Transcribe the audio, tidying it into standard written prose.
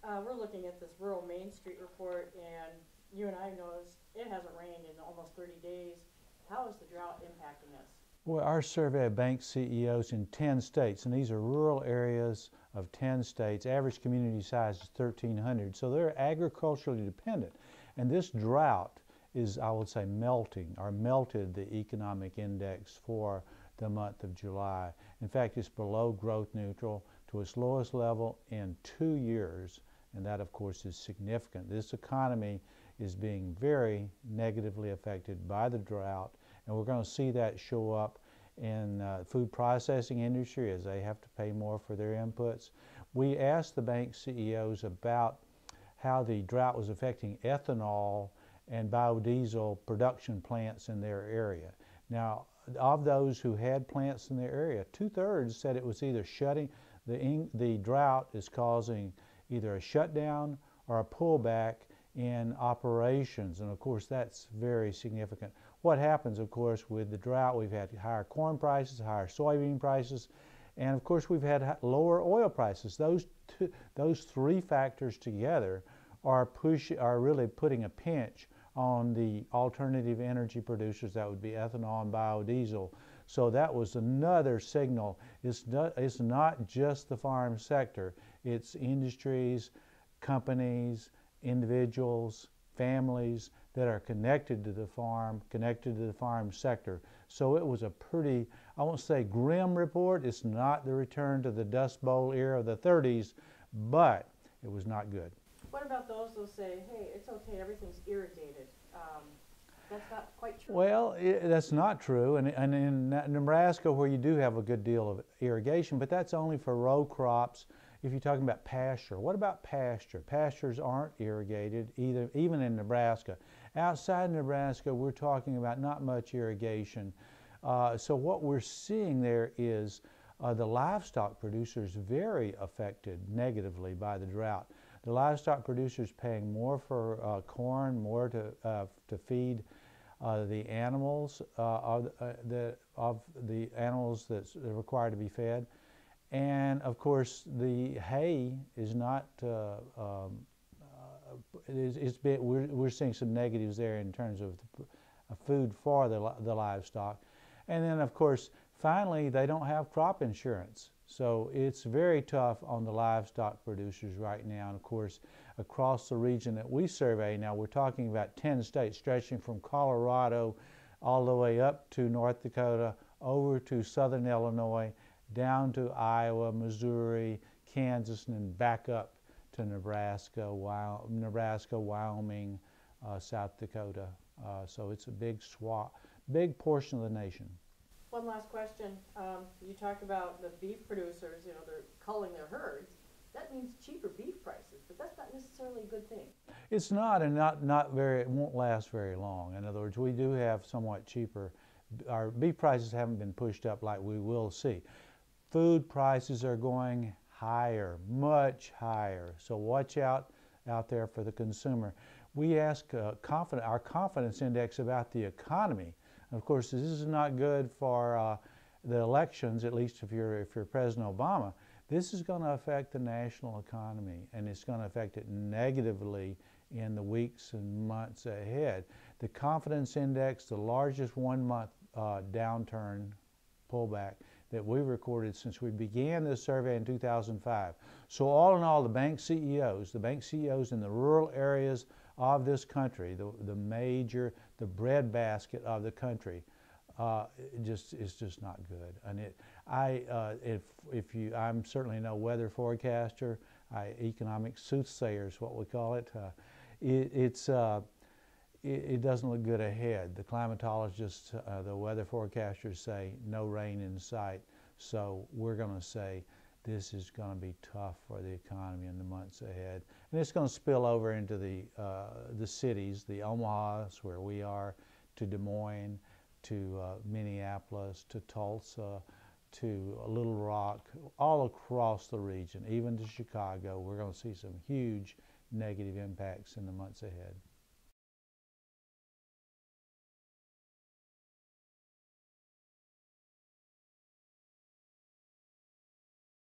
We're looking at this Rural Mainstreet report, and you and I noticed it hasn't rained in almost 30 days. How is the drought impacting us? Well, our survey of bank CEOs in 10 states, and these are rural areas of 10 states. Average community size is 1,300, so they're agriculturally dependent. And this drought is, I would say, melted the economic index for the month of July. In fact, it's below growth neutral to its lowest level in 2 years, and that, of course, is significant. This economy is being very negatively affected by the drought, and we're going to see that show up in food processing industry as they have to pay more for their inputs. We asked the bank CEOs about how the drought was affecting ethanol and biodiesel production plants in their area. Now, of those who had plants in their area, 2/3 said it was either the drought is causing either a shutdown or a pullback in operations, and of course that's very significant. What happens, of course, with the drought, we've had higher corn prices, higher soybean prices, and of course we've had lower oil prices. Those three factors together are really putting a pinch on the alternative energy producers. That would be ethanol and biodiesel. So that was another signal. It's not just the farm sector. It's industries, companies, individuals, families that are connected to the farm sector. So it was a pretty, I won't say grim report. It's not the return to the Dust Bowl era of the 30s, but it was not good. What about those who say, hey, it's okay, everything's irrigated? That's not quite true. Well, that's not true, and in Nebraska, where you do have a good deal of irrigation, but that's only for row crops. If you're talking about pasture, what about pasture? Pastures aren't irrigated either, even in Nebraska. Outside Nebraska, we're talking about not much irrigation. So what we're seeing there is the livestock producers very affected negatively by the drought. The livestock producers paying more for corn, more to feed the animals of the animals that's required to be fed, and of course the hay is not. We're seeing some negatives there in terms of food for the livestock, and then of course finally they don't have crop insurance. So it's very tough on the livestock producers right now. And of course, across the region that we survey, now we're talking about 10 states stretching from Colorado all the way up to North Dakota, over to southern Illinois, down to Iowa, Missouri, Kansas, and then back up to Nebraska, Wyoming, South Dakota. So it's a big swath, big portion of the nation. One last question. You talk about the beef producers, they're culling their herds. That means cheaper beef prices, but that's not necessarily a good thing. It's not, and it won't last very long. In other words, we do have somewhat cheaper. Our beef prices haven't been pushed up like we will see. Food prices are going higher, much higher. So watch out there for the consumer. We ask our confidence index about the economy. Of course, this is not good for the elections, at least if you're President Obama. This is going to affect the national economy, and it's going to affect it negatively in the weeks and months ahead. The confidence index, the largest one-month downturn pullback that we recorded since we began this survey in 2005. So all in all, the bank CEOs in the rural areas of this country, the breadbasket of the country, it's just not good. And I'm certainly no weather forecaster. Economic soothsayer is what we call it. It doesn't look good ahead. The climatologists, the weather forecasters say no rain in sight. So we're going to say this is going to be tough for the economy in the months ahead. And it's going to spill over into the cities, the Omahas where we are, to Des Moines, to Minneapolis, to Tulsa, to Little Rock, all across the region, even to Chicago. We're going to see some huge negative impacts in the months ahead.